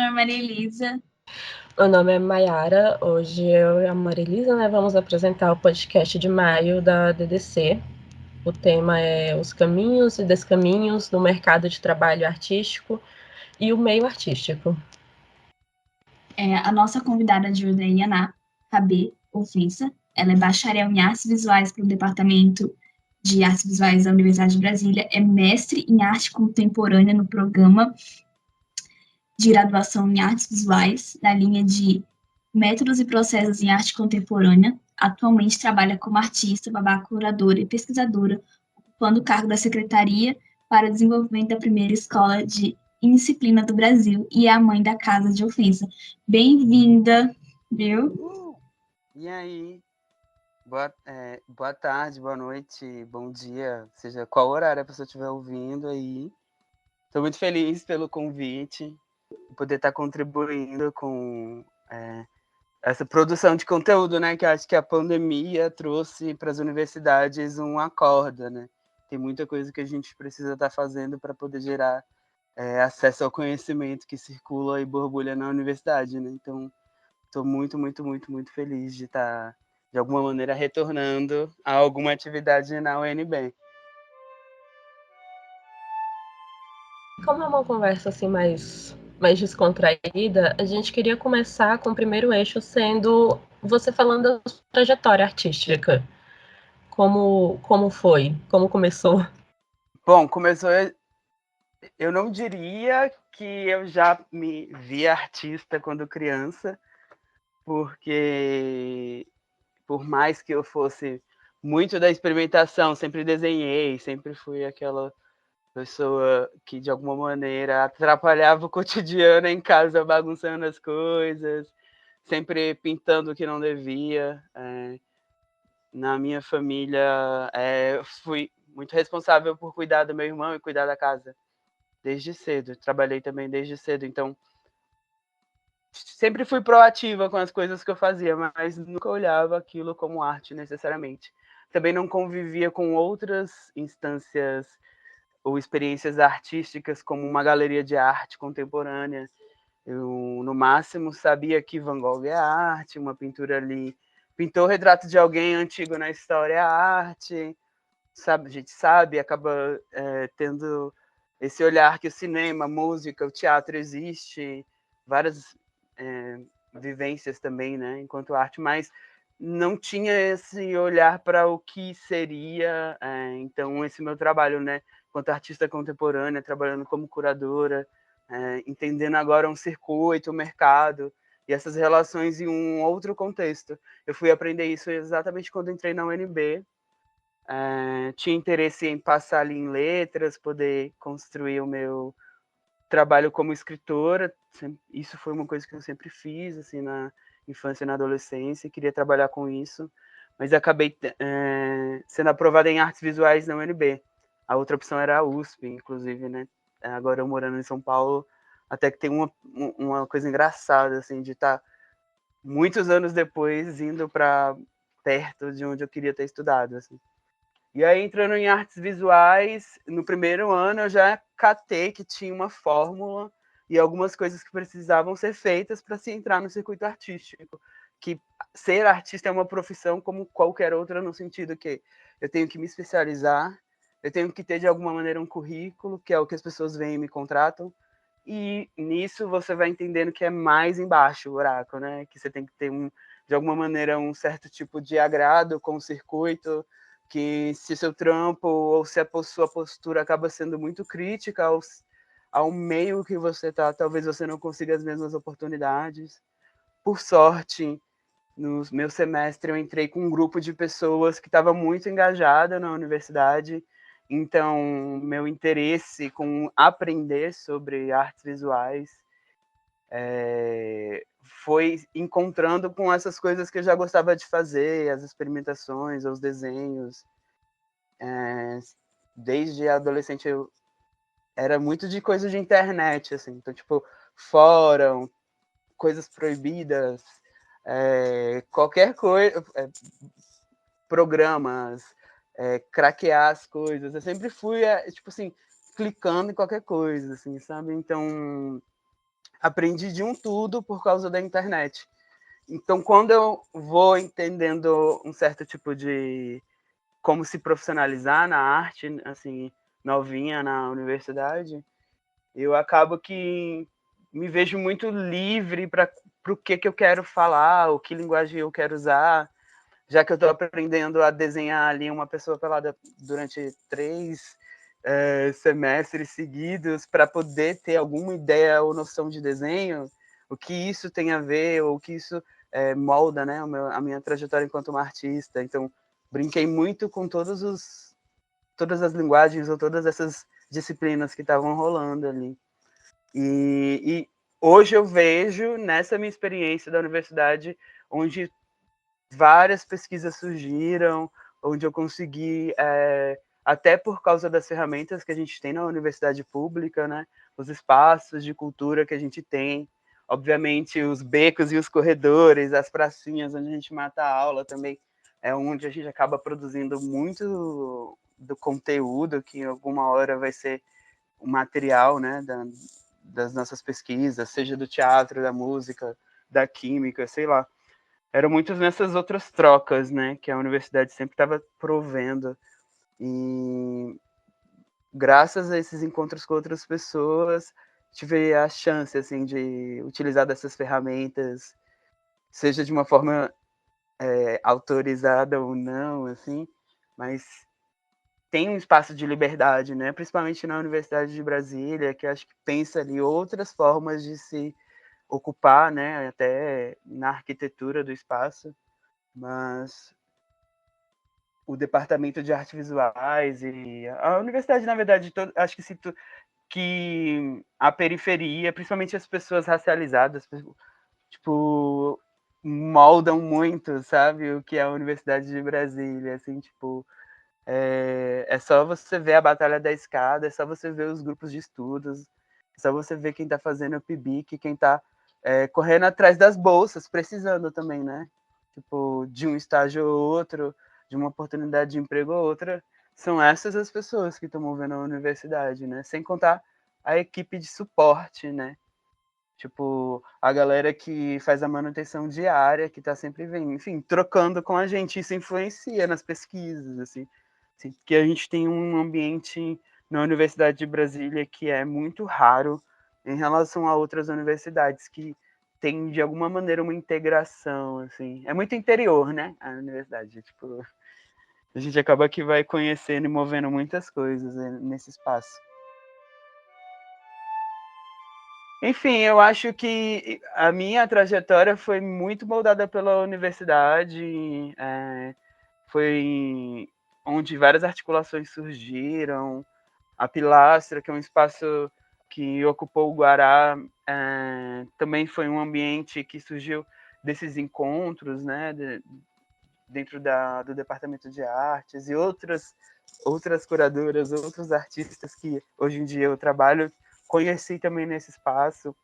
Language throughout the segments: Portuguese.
nome é Maria Elisa. Meu nome é Mayara. Hoje eu e a Maria Elisa, né, vamos apresentar o podcast de maio da DDC. O tema é os caminhos e descaminhos no mercado de trabalho artístico e o meio artístico. A nossa convidada de hoje é Yaná Rabê Ofensa. Ela é bacharel em artes visuais pelo Departamento de Artes Visuais da Universidade de Brasília, é mestre em arte contemporânea no programa de graduação em artes visuais, na linha de métodos e processos em arte contemporânea. Atualmente trabalha como artista, curadora e pesquisadora, ocupando o cargo da Secretaria para o Desenvolvimento da Primeira Escola de Indisciplina do Brasil e é a mãe da Casa de Ofensa. Bem-vinda, viu? E aí? Boa tarde, boa noite, bom dia, seja qual horário a pessoa estiver ouvindo aí. Estou muito feliz pelo convite, poder estar contribuindo com essa produção de conteúdo, né? Que eu acho que a pandemia trouxe para as universidades um acordo, né? Tem muita coisa que a gente precisa estar fazendo para poder gerar acesso ao conhecimento que circula e borbulha na universidade, né? Então, estou muito, muito, muito, muito feliz de estar, de alguma maneira, retornando a alguma atividade na UNB. Como é uma conversa assim mais descontraída, a gente queria começar com o primeiro eixo sendo você falando da sua trajetória artística. Como foi? Como começou? Bom, começou. Eu não diria que eu já me via artista quando criança, porque por mais que eu fosse muito da experimentação, sempre desenhei, sempre fui aquela pessoa que de alguma maneira atrapalhava o cotidiano em casa, bagunçando as coisas, sempre pintando o que não devia. Na minha família, fui muito responsável por cuidar do meu irmão e cuidar da casa desde cedo. Trabalhei também desde cedo, então sempre fui proativa com as coisas que eu fazia, mas nunca olhava aquilo como arte necessariamente. Também não convivia com outras instâncias ou experiências artísticas, como uma galeria de arte contemporânea. Eu, no máximo, sabia que Van Gogh é arte, uma pintura ali. Pintou o retrato de alguém antigo na história é arte, sabe? A gente sabe, acaba tendo esse olhar que o cinema, a música, o teatro existe, várias vivências também, né, enquanto arte, mas não tinha esse olhar para o que seria, então esse meu trabalho, né, enquanto artista contemporânea, trabalhando como curadora, entendendo agora um circuito, um mercado, e essas relações em um outro contexto. Eu fui aprender isso exatamente quando entrei na UNB, tinha interesse em passar ali em letras, poder construir o meu trabalho como escritora. Isso foi uma coisa que eu sempre fiz, assim, na infância e na adolescência, queria trabalhar com isso, mas acabei sendo aprovada em artes visuais na UNB. A outra opção era a USP, inclusive, né? Agora eu morando em São Paulo, até que tem uma coisa engraçada, assim, de estar muitos anos depois indo para perto de onde eu queria ter estudado, assim. E aí, entrando em artes visuais, no primeiro ano eu já catei que tinha uma fórmula e algumas coisas que precisavam ser feitas para se entrar no circuito artístico. Que ser artista é uma profissão como qualquer outra, no sentido que eu tenho que me especializar, eu tenho que ter de alguma maneira um currículo, que é o que as pessoas veem e me contratam, e nisso você vai entendendo que é mais embaixo o buraco, né? Que você tem que ter, de alguma maneira, um certo tipo de agrado com o circuito, que se seu trampo ou se a sua postura acaba sendo muito crítica ao meio que você está, talvez você não consiga as mesmas oportunidades. Por sorte, no meu semestre eu entrei com um grupo de pessoas que estava muito engajada na universidade, então meu interesse com aprender sobre artes visuais foi encontrando com essas coisas que eu já gostava de fazer, as experimentações, os desenhos. Desde adolescente eu era muito de coisa de internet, assim, então tipo fórum, coisas proibidas, qualquer coisa, programas, craquear as coisas. Eu sempre fui tipo assim, clicando em qualquer coisa, assim, sabe? Então aprendi de um tudo por causa da internet. Então, quando eu vou entendendo um certo tipo de como se profissionalizar na arte, assim, novinha na universidade, eu acabo que me vejo muito livre para o que eu quero falar, o que linguagem eu quero usar, já que eu estou aprendendo a desenhar ali uma pessoa pelada durante 3 semestres seguidos para poder ter alguma ideia ou noção de desenho, o que isso tem a ver, ou o que isso molda, né, a minha trajetória enquanto uma artista. Então, brinquei muito com todas as linguagens ou todas essas disciplinas que estavam rolando ali. E hoje eu vejo, nessa minha experiência da universidade, onde várias pesquisas surgiram, onde eu consegui, até por causa das ferramentas que a gente tem na universidade pública, né, os espaços de cultura que a gente tem, obviamente os becos e os corredores, as pracinhas onde a gente mata a aula também, é onde a gente acaba produzindo muito do conteúdo que em alguma hora vai ser o material, né, das nossas pesquisas, seja do teatro, da música, da química, sei lá. Eram muitas nessas outras trocas, né, que a universidade sempre estava provendo. E graças a esses encontros com outras pessoas, tive a chance, assim, de utilizar dessas ferramentas, seja de uma forma autorizada ou não, assim, mas tem um espaço de liberdade, né? Principalmente na Universidade de Brasília, que acho que pensa ali outras formas de se ocupar, né? Até na arquitetura do espaço, mas o departamento de artes visuais e a universidade, na verdade, acho que que a periferia, principalmente as pessoas racializadas, tipo, moldam muito, sabe, o que é a Universidade de Brasília, assim, tipo, é só você ver a Batalha da Escada, é só você ver os grupos de estudos, é só você ver quem está fazendo o PIBIC, quem está correndo atrás das bolsas, precisando também, né? Tipo, de um estágio ou outro, de uma oportunidade de emprego ou outra, são essas as pessoas que estão movendo a universidade, né? Sem contar a equipe de suporte, né? Tipo, a galera que faz a manutenção diária, que está sempre vendo, enfim, trocando com a gente. Isso influencia nas pesquisas, assim, que a gente tem um ambiente na Universidade de Brasília que é muito raro em relação a outras universidades que tem, de alguma maneira, uma integração, assim. É muito interior, né, a universidade. Tipo, a gente acaba que vai conhecendo e movendo muitas coisas, né, nesse espaço. Enfim, eu acho que a minha trajetória foi muito moldada pela universidade, foi onde várias articulações surgiram. A Pilastra, que é um espaço que ocupou o Guará, também foi um ambiente que surgiu desses encontros, né, dentro do Departamento de Artes, e outras curadoras, outros artistas que hoje em dia eu trabalho, conheci também nesse espaço.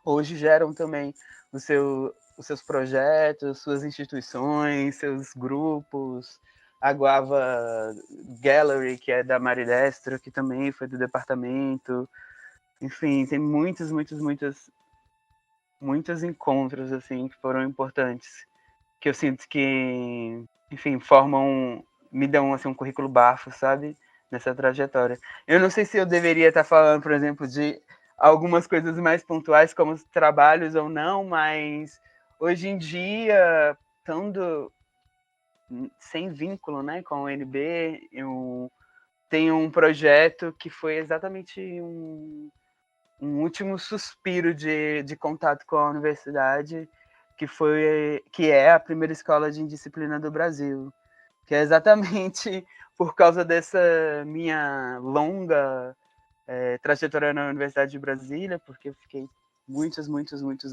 Hoje geram também os seus projetos, suas instituições, seus grupos. A Guava Gallery, que é da Mari Destro, que também foi do departamento. Enfim, tem muitos encontros assim que foram importantes, que eu sinto que, enfim, me dão assim um currículo bafo, sabe? Nessa trajetória. Eu não sei se eu deveria estar falando, por exemplo, de algumas coisas mais pontuais, como os trabalhos ou não, mas hoje em dia, estando sem vínculo, né, com o UNB, eu tenho um projeto que foi exatamente um último suspiro de contato com a universidade, que é a primeira escola de indisciplina do Brasil, que é exatamente por causa dessa minha longa trajetória na Universidade de Brasília, porque eu fiquei muitos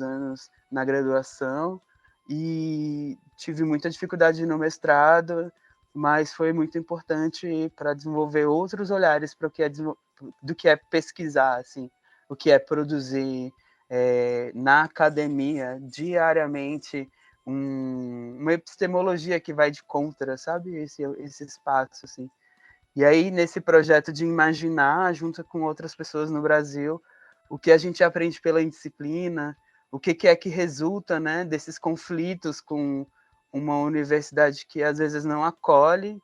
anos na graduação e tive muita dificuldade no mestrado, mas foi muito importante para desenvolver outros olhares para do que é pesquisar, assim, o que é produzir na academia diariamente uma epistemologia que vai de contra, sabe, esse espaço, assim. E aí, nesse projeto de imaginar, junto com outras pessoas no Brasil, o que a gente aprende pela indisciplina, o que é que resulta, né, desses conflitos com uma universidade que às vezes não acolhe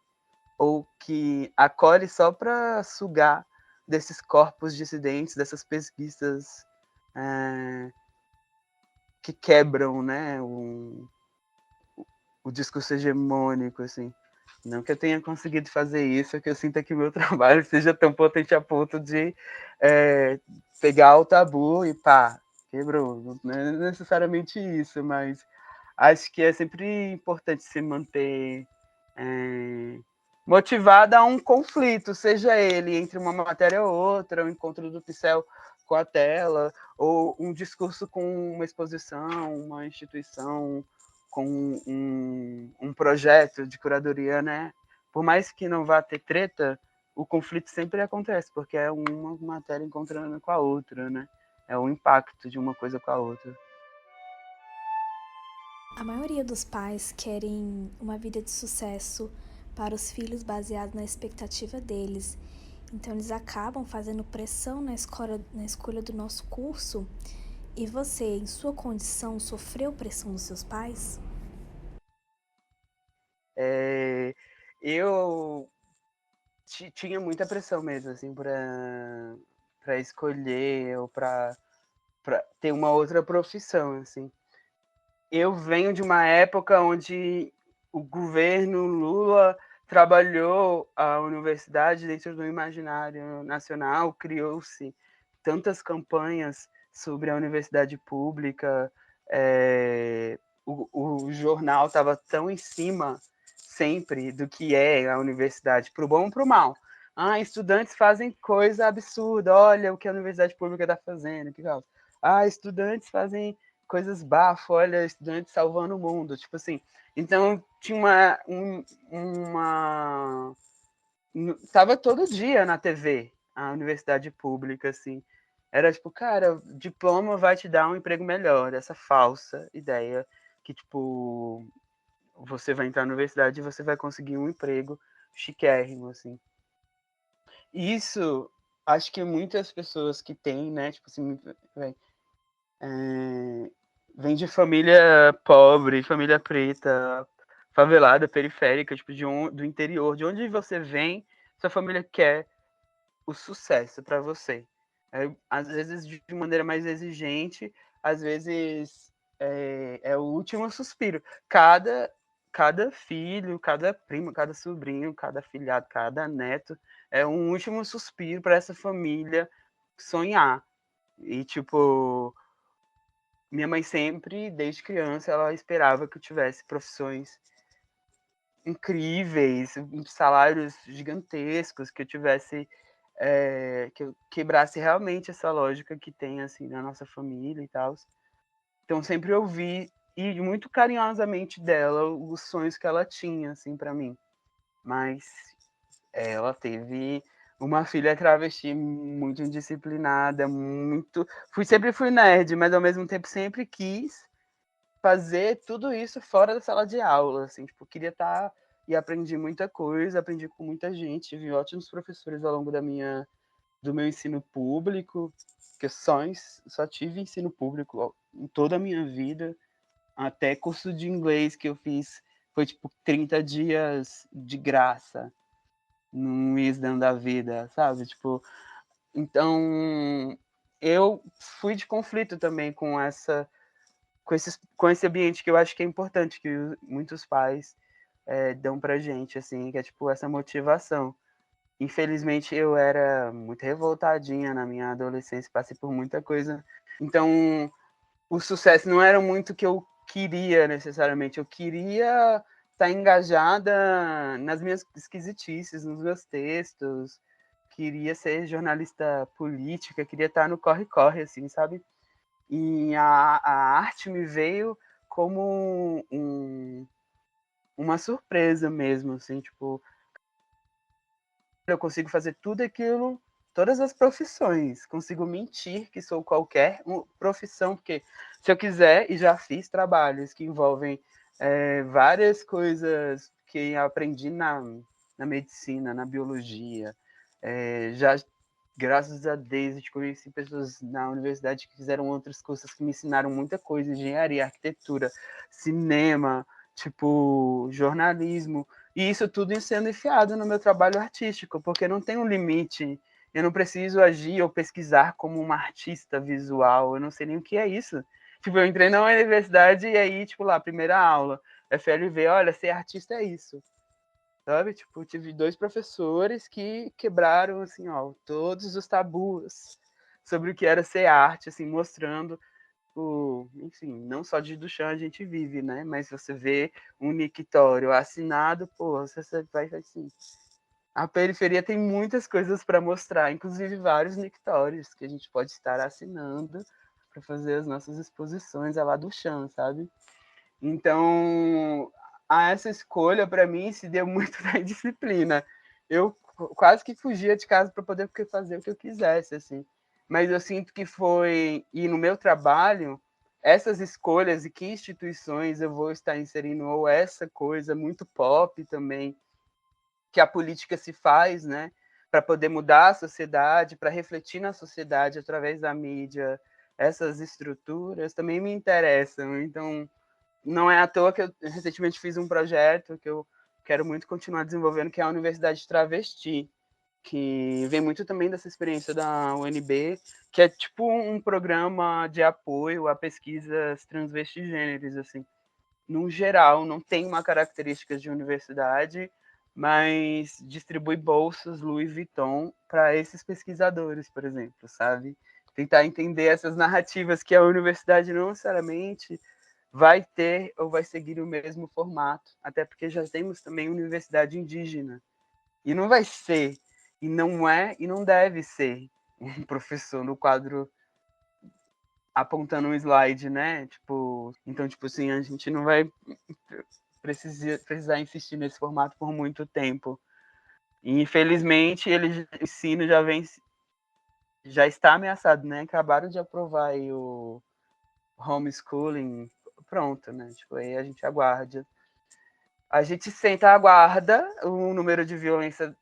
ou que acolhe só para sugar desses corpos dissidentes, dessas pesquisas que quebram, né, o discurso hegemônico, assim. Não que eu tenha conseguido fazer isso, que eu sinta que o meu trabalho seja tão potente a ponto de pegar o tabu e pá, quebrou. Não é necessariamente isso, mas acho que é sempre importante se manter motivada a um conflito, seja ele entre uma matéria ou outra, o encontro do pincel com a tela, ou um discurso com uma exposição, uma instituição, com um projeto de curadoria, né? Por mais que não vá ter treta, o conflito sempre acontece, porque é uma matéria encontrando com a outra, né? É o impacto de uma coisa com a outra. A maioria dos pais querem uma vida de sucesso para os filhos baseado na expectativa deles. Então eles acabam fazendo pressão na escolha do nosso curso. E você, em sua condição, sofreu pressão dos seus pais? Eu tinha muita pressão mesmo, assim, para escolher ou para ter uma outra profissão, assim. Eu venho de uma época onde o governo Lula trabalhou a universidade dentro do imaginário nacional, criou-se tantas campanhas sobre a universidade pública, o jornal estava tão em cima sempre do que é a universidade, para o bom ou para o mal. Ah, estudantes fazem coisa absurda, olha o que a universidade pública está fazendo. Que legal. Ah, estudantes fazem coisas bafo, olha, estudantes salvando o mundo, tipo assim. Então, tinha tava todo dia na TV, a universidade pública, assim. Era tipo, cara, diploma vai te dar um emprego melhor, essa falsa ideia que, tipo, você vai entrar na universidade e você vai conseguir um emprego chiquérrimo, assim. Isso, acho que muitas pessoas que têm, né, tipo assim, vem de família pobre, família preta, favelada, periférica, tipo, do interior, de onde você vem, sua família quer o sucesso para você. Às vezes de maneira mais exigente, às vezes é o último suspiro. Cada filho, cada primo, cada sobrinho, cada filhado, cada neto é um último suspiro para essa família sonhar. E, tipo, minha mãe sempre, desde criança, ela esperava que eu tivesse profissões incríveis, salários gigantescos, que eu tivesse que eu quebrasse realmente essa lógica que tem assim na nossa família e tal. Então sempre ouvi e muito carinhosamente dela os sonhos que ela tinha assim para mim. Mas ela teve uma filha travesti muito indisciplinada, sempre fui nerd, mas ao mesmo tempo sempre quis fazer tudo isso fora da sala de aula, assim, tipo, queria estar e aprendi muita coisa, aprendi com muita gente, tive ótimos professores ao longo do meu ensino público, que eu só tive ensino público em toda a minha vida, até curso de inglês que eu fiz foi tipo 30 dias de graça num Wisdom da vida, sabe? Tipo, então eu fui de conflito também com esse ambiente que eu acho que é importante, que muitos pais dão pra gente, assim, que é tipo essa motivação. Infelizmente eu era muito revoltadinha na minha adolescência, passei por muita coisa. Então, o sucesso não era muito o que eu queria necessariamente. Eu queria estar engajada nas minhas esquisitices, nos meus textos, queria ser jornalista política, queria estar no corre-corre, assim, sabe? E a arte me veio como uma surpresa mesmo, assim, tipo, eu consigo fazer tudo aquilo, todas as profissões, consigo mentir que sou qualquer profissão, porque se eu quiser, e já fiz trabalhos que envolvem várias coisas que aprendi na medicina, na biologia, já graças a Deus, eu conheci pessoas na universidade que fizeram outros cursos que me ensinaram muita coisa, engenharia, arquitetura, cinema, tipo, jornalismo, e isso tudo sendo enfiado no meu trabalho artístico, porque não tem um limite, eu não preciso agir ou pesquisar como uma artista visual, eu não sei nem o que é isso. Tipo, eu entrei na universidade e aí, tipo, lá, primeira aula, FLV, olha, ser artista é isso. Sabe? Tipo, tive 2 professores que quebraram, assim, ó, todos os tabus sobre o que era ser arte, assim, mostrando enfim, não só de Duchamp a gente vive, né? Mas você vê um nictório assinado, pô, você vai assim. A periferia tem muitas coisas para mostrar, inclusive vários nictórios que a gente pode estar assinando para fazer as nossas exposições lá do Duchamp, sabe? Então, essa escolha, para mim, se deu muito da disciplina. Eu quase que fugia de casa para poder fazer o que eu quisesse, assim. Mas eu sinto que foi... E no meu trabalho, essas escolhas e que instituições eu vou estar inserindo, ou essa coisa muito pop também, que a política se faz, né? Para poder mudar a sociedade, para refletir na sociedade através da mídia, essas estruturas também me interessam. Então, não é à toa que eu recentemente fiz um projeto que eu quero muito continuar desenvolvendo, que é a Universidade Travesti, que vem muito também dessa experiência da UNB, que é tipo um programa de apoio a pesquisas transvestigêneres, assim. No geral, não tem uma característica de universidade, mas distribui bolsas Louis Vuitton para esses pesquisadores, por exemplo, sabe? Tentar entender essas narrativas que a universidade não necessariamente vai ter ou vai seguir o mesmo formato, até porque já temos também universidade indígena. E não vai ser, e não é, e não deve ser um professor no quadro apontando um slide, né? Tipo, então, tipo assim, a gente não vai precisar insistir nesse formato por muito tempo. E, infelizmente, o ensino já está ameaçado, né? Acabaram de aprovar aí o homeschooling, pronto, né? Tipo, aí a gente aguarda. A gente senta aguarda o número de violência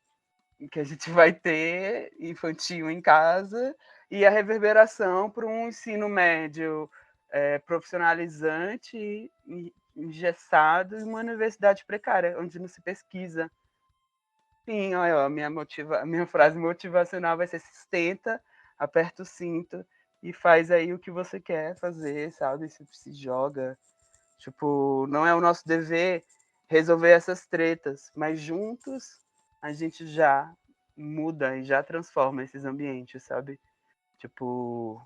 que a gente vai ter infantil em casa e a reverberação para um ensino médio profissionalizante, engessado e uma universidade precária, onde não se pesquisa. Sim, olha, a minha frase motivacional vai ser: sustenta, aperta o cinto e faz aí o que você quer fazer, sabe? Se joga. Tipo, não é o nosso dever resolver essas tretas, mas juntos a gente já muda e já transforma esses ambientes, sabe? Tipo,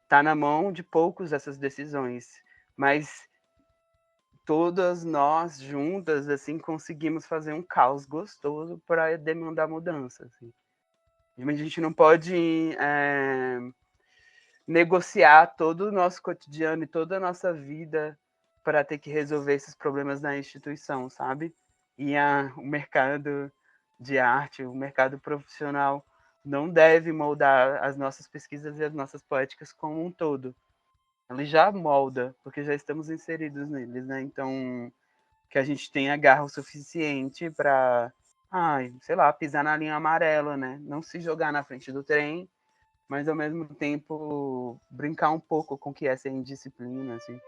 tá na mão de poucos essas decisões, mas todas nós juntas assim conseguimos fazer um caos gostoso para demandar mudança, assim. A gente não pode negociar todo o nosso cotidiano e toda a nossa vida para ter que resolver esses problemas na instituição, sabe? E o mercado de arte, o mercado profissional não deve moldar as nossas pesquisas e as nossas poéticas como um todo. Ele já molda, porque já estamos inseridos neles, né? Então, que a gente tenha garra o suficiente para, sei lá, pisar na linha amarela, né? Não se jogar na frente do trem, mas ao mesmo tempo brincar um pouco com o que é ser indisciplina, assim.